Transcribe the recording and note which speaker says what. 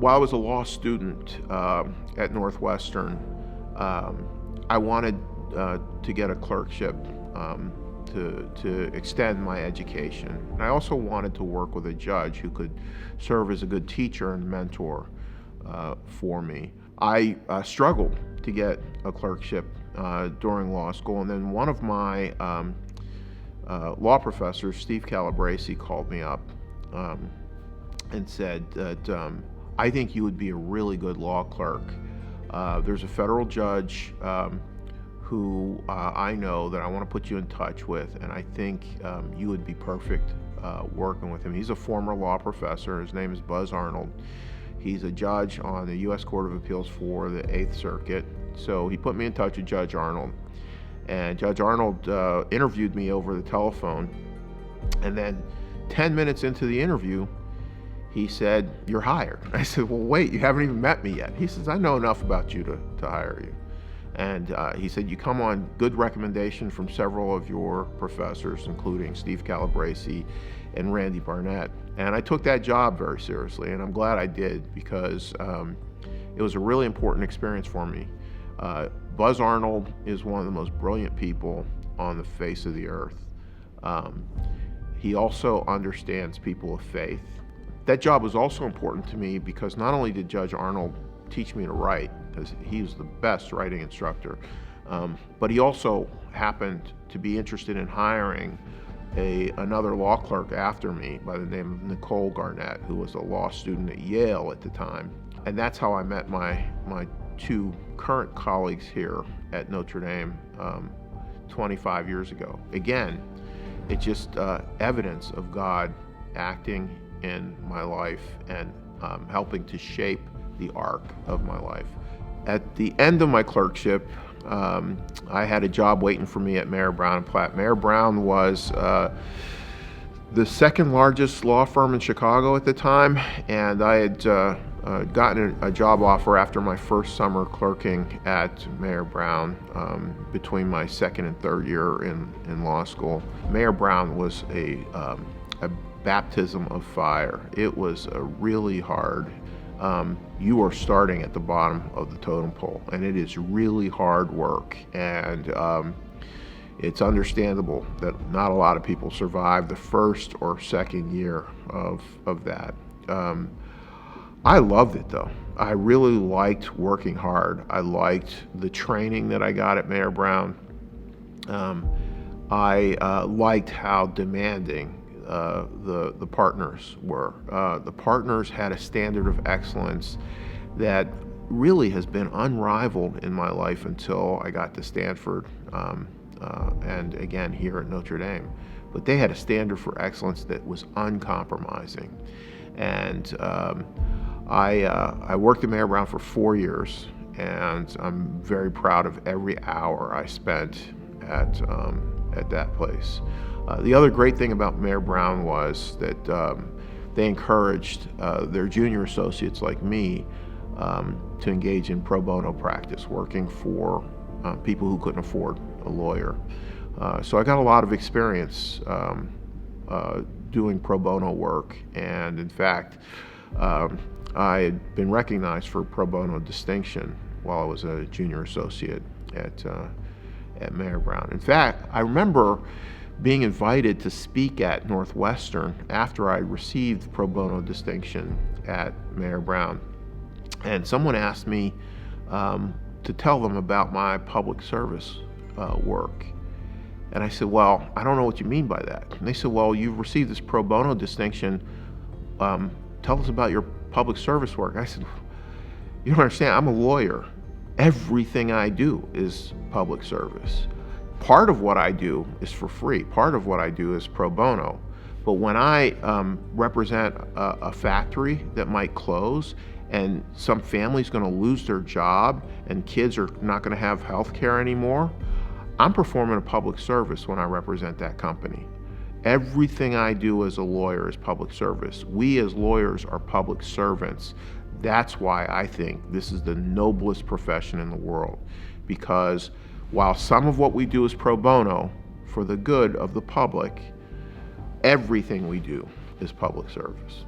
Speaker 1: While I was a law student at Northwestern, I wanted to get a clerkship to extend my education. And I also wanted to work with a judge who could serve as a good teacher and mentor for me. I struggled to get a clerkship during law school, and then one of my law professors, Steve Calabresi, called me up and said that I think you would be a really good law clerk. There's a federal judge who I know that I want to put you in touch with, and I think you would be perfect working with him. He's a former law professor. His name is Buzz Arnold. He's a judge on the U.S. Court of Appeals for the 8th Circuit. So he put me in touch with Judge Arnold. And Judge Arnold interviewed me over the telephone. And then 10 minutes into the interview, he said, "You're hired." I said, "Well, wait, you haven't even met me yet." He says, "I know enough about you to hire you." And he said, "You come on good recommendation from several of your professors, including Steve Calabresi and Randy Barnett." And I took that job very seriously, and I'm glad I did, because it was a really important experience for me. Buzz Arnold is one of the most brilliant people on the face of the earth. He also understands people of faith. That job was also important to me because not only did Judge Arnold teach me to write, because he was the best writing instructor, but he also happened to be interested in hiring another law clerk after me by the name of Nicole Garnett, who was a law student at Yale at the time. And that's how I met my two current colleagues here at Notre Dame 25 years ago. Again, it's just evidence of God acting in my life and helping to shape the arc of my life. At the end of my clerkship, I had a job waiting for me at Mayer Brown & Platt. Mayer Brown was the second largest law firm in Chicago at the time, and I had gotten a job offer after my first summer clerking at Mayer Brown between my second and third year in law school. Mayer Brown was a baptism of fire. It was really hard. You are starting at the bottom of the totem pole, and it is really hard work, and it's understandable that not a lot of people survive the first or second year of that. I loved it though. I really liked working hard. I liked the training that I got at Mayer Brown. I liked how demanding the partners were. The partners had a standard of excellence that really has been unrivaled in my life until I got to Stanford and again here at Notre Dame. But they had a standard for excellence that was uncompromising. And I worked at Mayer Brown for 4 years, and I'm very proud of every hour I spent at that place. The other great thing about Mayer Brown was that they encouraged their junior associates like me to engage in pro bono practice, working for people who couldn't afford a lawyer. So I got a lot of experience doing pro bono work, and in fact, I had been recognized for pro bono distinction while I was a junior associate at Mayer Brown. In fact, I remember being invited to speak at Northwestern after I received pro bono distinction at Mayer Brown. And someone asked me to tell them about my public service work. And I said, "Well, I don't know what you mean by that." And they said, "Well, you've received this pro bono distinction. Tell us about your public service work." I said, "You don't understand, I'm a lawyer. Everything I do is public service. Part of what I do is for free. Part of what I do is pro bono. But when I represent a factory that might close, and some family's going to lose their job, and kids are not going to have health care anymore, I'm performing a public service when I represent that company. Everything I do as a lawyer is public service. We as lawyers are public servants. That's why I think this is the noblest profession in the world, because while some of what we do is pro bono for the good of the public, everything we do is public service."